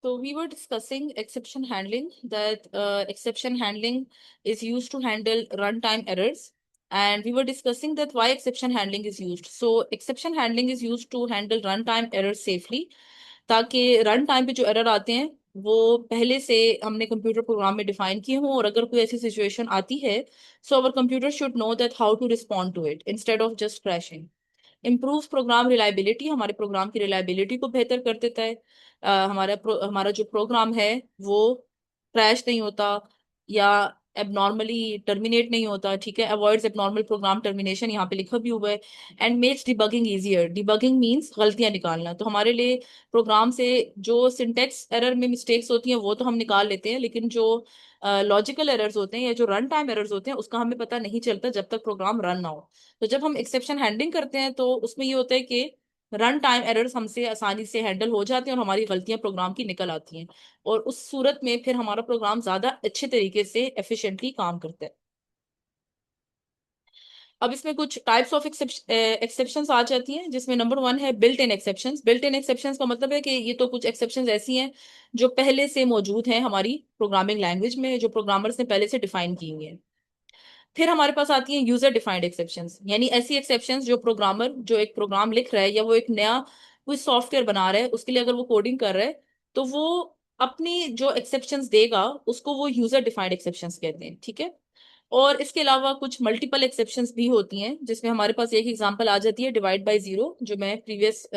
So we were discussing exception handling, that exception handling is used to handle runtime errors. And we were discussing that why exception handling is used. So exception handling is used to handle runtime errors safely, ताकि run time पे जो error आते हैं वो पहले से हमने computer program में डिफाइन किए हों, और अगर कोई ऐसी सिचुएशन आती है, so our computer should know that how to respond to it instead of just crashing. Improve program reliability, हमारे प्रोग्राम की रिलायबिलिटी को बेहतर कर देता है। हमारा जो प्रोग्राम है वो क्रैश नहीं होता या एबनॉर्मली टर्मिनेट नहीं होता, ठीक है। अवॉइड्स एबनॉर्मल प्रोग्राम टर्मिनेशन, यहाँ पे लिखा भी हुआ है। And makes debugging easier, debugging means गलतियां निकालना। तो हमारे लिए प्रोग्राम से जो सिंटेक्स एरर में मिस्टेक्स होती हैं वो तो हम निकाल लेते हैं, लेकिन जो लॉजिकल एरर्स होते हैं या जो रन टाइम एरर्स होते हैं उसका हमें पता नहीं चलता जब तक प्रोग्राम रन ना हो। तो जब हम एक्सेप्शन हैंडलिंग करते हैं तो उसमें ये होता है कि रन टाइम एरर्स हमसे आसानी से हैंडल हो जाते हैं और हमारी गलतियां प्रोग्राम की निकल आती हैं, और उस सूरत में फिर हमारा प्रोग्राम ज्यादा अच्छे तरीके से एफिशिएंटली काम करता है। अब इसमें कुछ टाइप्स ऑफ एक्सेप्शंस आ जाती हैं, जिसमें नंबर वन है built in exceptions. Built in exceptions का मतलब है कि ये तो कुछ एक्सेप्शंस ऐसी हैं जो पहले से मौजूद हैं हमारी प्रोग्रामिंग लैंग्वेज में, जो प्रोग्रामर्स ने पहले से डिफाइन की हुई हैं। फिर हमारे पास आती हैं यूजर डिफाइंड एक्सेप्शंस, यानी ऐसी एक्सेप्शंस जो प्रोग्रामर जो एक प्रोग्राम लिख रहा है या वो एक नया कोई सॉफ्टवेयर बना रहा है, उसके लिए अगर वो कोडिंग कर रहा है तो वो अपनी जो एक्सेप्शंस देगा उसको वो यूजर डिफाइंड एक्सेप्शंस कहते हैं, ठीक है। और इसके अलावा कुछ मल्टीपल एक्सेप्शंस भी होती हैं, जिसमें हमारे पास एक एग्जांपल आ जाती है डिवाइड बाय जीरो, जो मैं प्रीवियस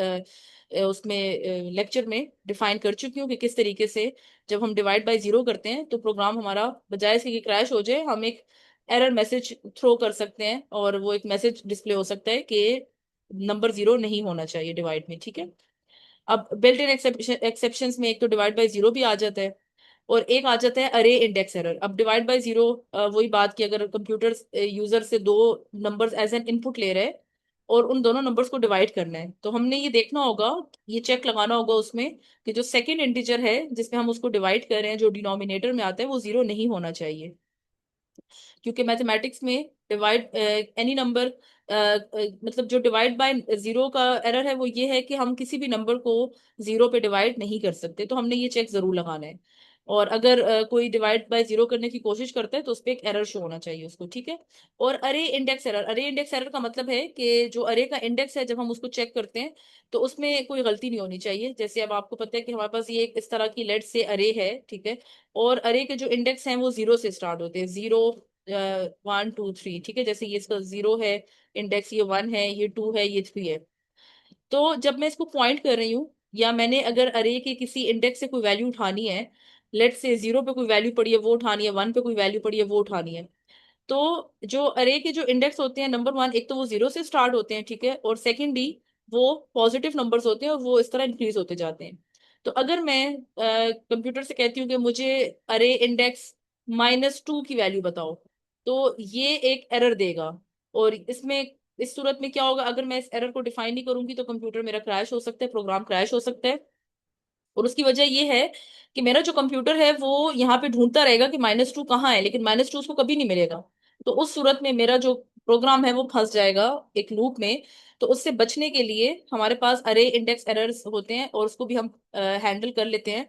उसमें लेक्चर में डिफाइन कर चुकी हूँ कि किस तरीके से जब हम डिवाइड बाय जीरो करते हैं तो प्रोग्राम हमारा बजाय इसके कि क्रैश हो जाए, हम एक एरर मैसेज थ्रो कर सकते हैं, और वो एक मैसेज डिस्प्ले हो सकता है कि नंबर जीरो नहीं होना चाहिए डिवाइड में, ठीक है। अब बिल्ट इन एक्सेप्शंस में एक तो डिवाइड बाय जीरो भी आ जाता है, और एक आ जाता है अरे इंडेक्स एरर। अब डिवाइड बाय जीरो वही बात कि अगर कंप्यूटर यूजर से दो नंबर्स एज एन इनपुट ले रहे हैं और उन दोनों नंबर्स को डिवाइड करना है, तो हमने ये देखना होगा, ये चेक लगाना होगा उसमें कि जो सेकंड इंटीजर है जिसमें हम उसको डिवाइड कर रहे हैं, जो डिनोमिनेटर में आता है, वो जीरो नहीं होना चाहिए। क्योंकि मैथमेटिक्स में डिवाइड एनी नंबर मतलब जो डिवाइड बाय जीरो का एरर है वो ये है कि हम किसी भी नंबर को जीरो पे डिवाइड नहीं कर सकते, तो हमने ये चेक जरूर लगाना है। और अगर कोई डिवाइड बाय जीरो करने की कोशिश करता है तो उस पर एक एरर शो होना चाहिए उसको, ठीक है। और अरे इंडेक्स एरर, अरे इंडेक्स एरर का मतलब है कि जो अरे का इंडेक्स है जब हम उसको चेक करते हैं तो उसमें कोई गलती नहीं होनी चाहिए। जैसे अब आपको पता है कि हमारे पास ये एक इस तरह की लेट से अरे है, ठीक है, और अरे के जो इंडेक्स हैं वो जीरो से स्टार्ट होते हैं, जीरो वन टू थ्री, ठीक है। जैसे ये इसका जीरो है इंडेक्स, ये वन है, ये टू है, ये थ्री है। तो जब मैं इसको पॉइंट कर रही हूँ या मैंने अगर अरे के किसी इंडेक्स से कोई वैल्यू उठानी है, लेट से जीरो पे कोई वैल्यू पड़ी है वो उठानी है, वन पे कोई वैल्यू पड़ी है वो उठानी है, तो जो अरे के जो इंडेक्स होते हैं, नंबर वन, एक तो वो जीरो से स्टार्ट होते हैं, ठीक है, और सेकेंडली वो पॉजिटिव नंबर्स होते हैं और वो इस तरह इंक्रीज होते जाते हैं। तो अगर मैं कंप्यूटर से कहती हूँ कि मुझे अरे इंडेक्स -2 की वैल्यू बताओ, तो ये एक एरर देगा। और इसमें इस सूरत में क्या होगा, अगर मैं इस एरर को डिफाइन नहीं करूंगी तो कंप्यूटर मेरा क्रैश हो सकता है, प्रोग्राम क्रैश हो सकता है। और उसकी वजह ये है कि मेरा जो कंप्यूटर है वो यहाँ पे ढूंढता रहेगा कि -2 कहाँ है, लेकिन -2 उसको कभी नहीं मिलेगा। तो उस सूरत में मेरा जो प्रोग्राम है वो फंस जाएगा एक लूप में। तो उससे बचने के लिए हमारे पास अरे इंडेक्स एरर्स होते हैं और उसको भी हम हैंडल कर लेते हैं।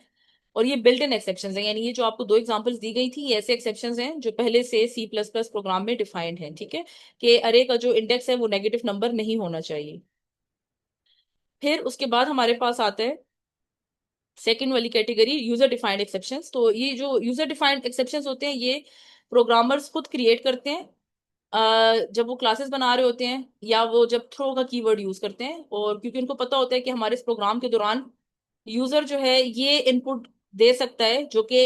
और ये बिल्ट इन एक्सेप्शंस हैं, यानी ये जो आपको दो एग्जांपल्स दी गई थी ये ऐसे एक्सेप्शंस हैं जो पहले से सी प्लस प्लस प्रोग्राम में डिफाइंड है, ठीक है, कि अरे का जो इंडेक्स है वो नेगेटिव नंबर नहीं होना चाहिए। फिर उसके बाद हमारे पास आता है सेकेंड वाली कैटेगरी, यूजर डिफाइंड एक्सेप्शंस। तो ये जो यूजर डिफाइंड एक्सेप्शंस होते हैं ये प्रोग्रामर्स खुद क्रिएट करते हैं जब वो क्लासेस बना रहे होते हैं या वो जब थ्रो का कीवर्ड यूज करते हैं, और क्योंकि उनको पता होता है कि हमारे इस प्रोग्राम के दौरान यूजर जो है ये इनपुट दे सकता है जो कि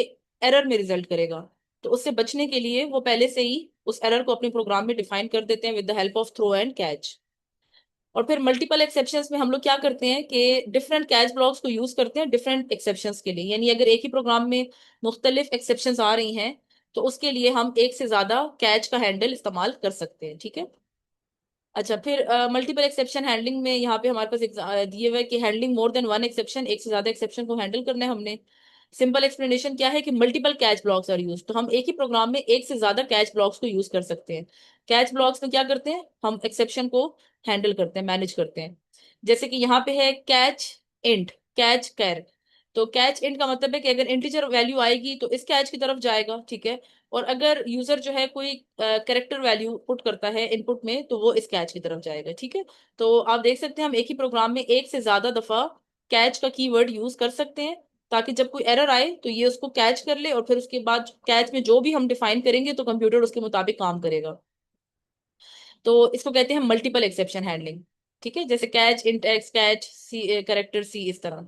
एरर में रिजल्ट करेगा। तो उससे बचने के लिए वो पहले से ही उस एरर को अपने प्रोग्राम में डिफाइन कर देते हैं with the help of throw and catch. और फिर मल्टीपल एक्सेप्शंस में हम लोग क्या करते हैं कि डिफरेंट कैच ब्लॉक्स को यूज करते हैं डिफरेंट एक्सेप्शंस के लिए, यानी अगर एक ही प्रोग्राम में मुख्तलिफ एक्सेप्शंस आ रही हैं तो उसके लिए हम एक से ज्यादा कैच का हैंडल इस्तेमाल कर सकते हैं, ठीक है। अच्छा, फिर मल्टीपल एक्सेप्शन हैंडलिंग में यहाँ पे हमारे पास दिए हुए कि handling more than one exception, एक से ज्यादा एक्सेप्शन को हैंडल करना है हमने। सिंपल एक्सप्लेनेशन क्या है कि multiple catch blocks are use, तो हम एक ही प्रोग्राम में एक से ज्यादा कैच ब्लॉक्स को यूज कर सकते हैं। कैच ब्लॉक्स में क्या करते हैं, हम एक्सेप्शन को हैंडल करते हैं, मैनेज करते हैं। जैसे कि यहाँ पे है कैच इंट, कैच कैर। तो कैच इंट का मतलब है कि अगर इंटीजर वैल्यू आएगी तो इस कैच की तरफ जाएगा, ठीक है। और अगर यूजर जो है कोई कैरेक्टर वैल्यू पुट करता है इनपुट में तो वो इस कैच की तरफ जाएगा, ठीक है। तो आप देख सकते हैं हम एक ही प्रोग्राम में एक से ज्यादा दफा कैच का कीवर्ड यूज कर सकते हैं, ताकि जब कोई एरर आए तो ये उसको कैच कर ले और फिर उसके बाद कैच में जो भी हम डिफाइन करेंगे तो कंप्यूटर उसके मुताबिक काम करेगा। तो इसको कहते हैं मल्टीपल एक्सेप्शन हैंडलिंग, ठीक है। जैसे कैच इंट एक्स, कैच सी कैरेक्टर सी, इस तरह।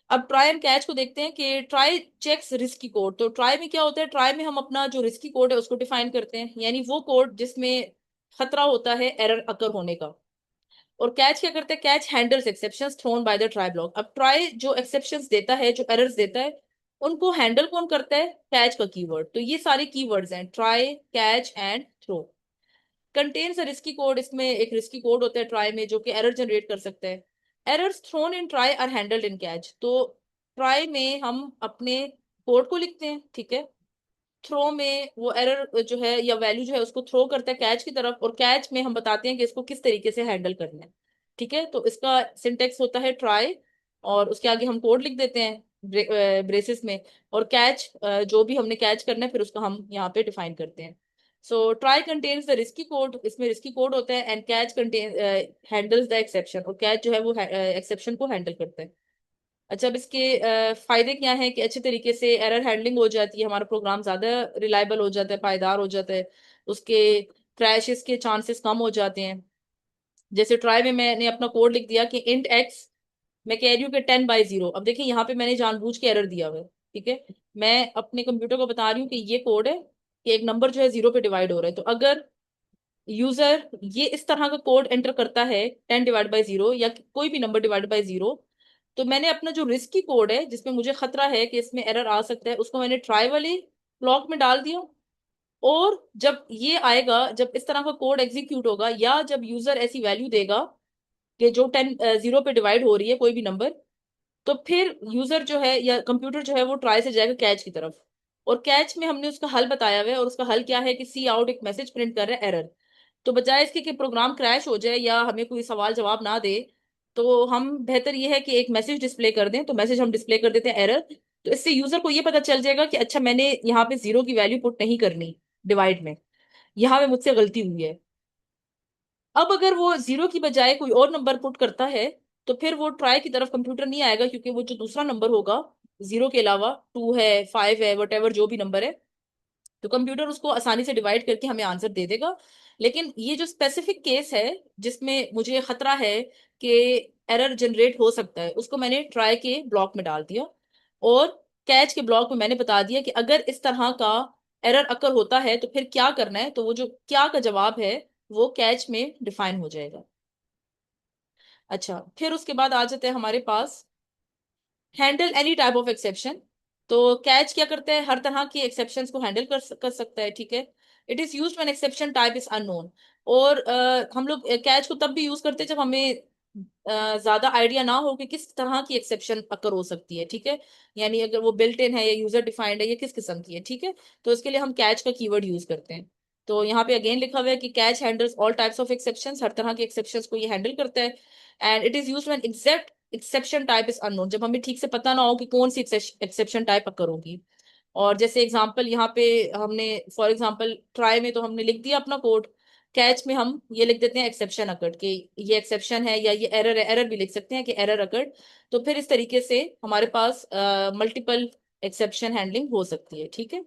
अब ट्राई एंड कैच को देखते हैं कि ट्राई चेक्स रिस्की कोड। तो ट्राई में क्या होता है, ट्राई में हम अपना जो रिस्की कोड है उसको डिफाइन करते हैं, यानी वो कोड जिसमें खतरा होता है एरर अकर होने का। और कैच क्या करता है, catch handles exceptions thrown by the try block. अब ट्राई जो एक्सेप्शंस देता है, जो एरर्स देता है, उनको हैंडल कौन करता है, कैच का कीवर्ड। तो ये सारे कीवर्ड्स हैं, try, catch and throw. Contains a risky code, इसमें एक रिस्की कोड होता है ट्राई में जो कि एरर जनरेट कर सकता है। Errors thrown in try are handled in catch. तो ट्राई में हम अपने कोड को लिखते हैं, ठीक है। थ्रो में वो एरर जो है या वैल्यू जो है उसको थ्रो करता है कैच की तरफ, और कैच में हम बताते हैं कि इसको किस तरीके से हैंडल करना है, ठीक है। तो इसका सिंटेक्स होता है ट्राई, और उसके आगे हम कोड लिख देते हैं ब्रेसेस में, और कैच जो भी हमने कैच करना है फिर उसका हम यहाँ पे डिफाइन करते हैं। So try contains the risky code, इसमें रिस्की कोड होता है, and catch contain handles the exception, और कैच जो है वो एक्सेप्शन को हैंडल करता है। अच्छा, अब इसके फायदे क्या हैं कि अच्छे तरीके से एरर हैंडलिंग हो जाती है, हमारा प्रोग्राम ज्यादा रिलायबल हो जाता है, पायदार हो जाता है, उसके क्रैशेस के चांसेस कम हो जाते हैं। जैसे ट्राई में मैंने अपना कोड लिख दिया कि इंट एक्स, मैं कह रही हूँ कि 10/0। अब देखिए यहाँ पे मैंने जानबूझ के एरर दिया हुआ है, ठीक है। मैं अपने कंप्यूटर को बता रही हूँ कि ये कोड है कि एक नंबर जो है 0 पे डिवाइड हो रहा है। तो अगर यूजर ये इस तरह का कोड एंटर करता है 10/0 या कोई भी नंबर डिवाइड बाय 0, तो मैंने अपना जो रिस्की कोड है जिसमें मुझे खतरा है कि इसमें एरर आ सकता है उसको मैंने ट्राई वाले ब्लॉक में डाल दिया। और जब ये आएगा, जब इस तरह का कोड एग्जीक्यूट होगा या जब यूजर ऐसी वैल्यू देगा कि जो 0 पे डिवाइड हो रही है कोई भी नंबर, तो फिर यूजर जो है या कंप्यूटर जो है वो ट्राई से जाएगा कैच की तरफ। और कैच में हमने उसका हल बताया हुआ है, और उसका हल क्या है कि सी आउट एक मैसेज प्रिंट कर रहा है, एरर। तो बजाय इसके कि प्रोग्राम क्रैश हो जाए या हमें कोई सवाल जवाब ना दे, तो हम बेहतर ये है कि एक मैसेज डिस्प्ले कर दें। तो मैसेज हम डिस्प्ले कर देते हैं एरर। तो इससे यूजर को ये पता चल जाएगा कि अच्छा, मैंने यहाँ पे 0 की वैल्यू पुट नहीं करनी डिवाइड में, यहाँ पे मुझसे गलती हुई है। अब अगर वो 0 की बजाय कोई और नंबर पुट करता है तो फिर वो ट्राई की तरफ कंप्यूटर नहीं आएगा, क्योंकि वो जो दूसरा नंबर होगा 0 के अलावा, 2 है, 5 है, वट जो भी नंबर है, तो कंप्यूटर उसको आसानी से डिवाइड करके हमें आंसर दे देगा। लेकिन ये जो स्पेसिफिक केस है जिसमें मुझे खतरा है कि एरर जनरेट हो सकता है, उसको मैंने ट्राई के ब्लॉक में डाल दिया। और कैच के ब्लॉक में मैंने बता दिया कि अगर इस तरह का एरर अकर होता है तो फिर क्या करना है। तो वो जो क्या का जवाब है वो कैच में डिफाइन हो जाएगा। अच्छा, फिर उसके बाद आ जाते हैं हमारे पास handle any type of exception. तो कैच क्या करता है, हर तरह के एक्सेप्शंस को हैंडल कर सकता है, ठीक है। It is used when exception type is unknown. और हम लोग कैच को तब भी यूज करते हैं जब हमें ज्यादा आइडिया ना हो कि किस तरह की एक्सेप्शन अकर हो सकती है, ठीक है। यानी अगर वो बिल्ट इन है या यूजर डिफाइंड है या किस किस्म की है, ठीक है। तो इसके लिए हम कैच का कीवर्ड यूज करते हैं। तो यहाँ पे अगेन लिखा हुआ है कि catch handles all types of exceptions, हर तरह के एक्सेप्शंस को ये हैंडल करता है। And it is used when exact exception type is unknown, जब हमें ठीक से पता ना हो कि कौन सी एक्सेप्शन टाइप अकर होगी। और जैसे एग्जांपल यहाँ पे हमने, फॉर एग्जांपल ट्राई में तो हमने लिख दिया अपना कोड, कैच में हम ये लिख देते हैं एक्सेप्शन अकर्ड, कि ये एक्सेप्शन है या ये एरर है, एरर भी लिख सकते हैं कि एरर अकर्ड। तो फिर इस तरीके से हमारे पास मल्टीपल एक्सेप्शन हैंडलिंग हो सकती है, ठीक है।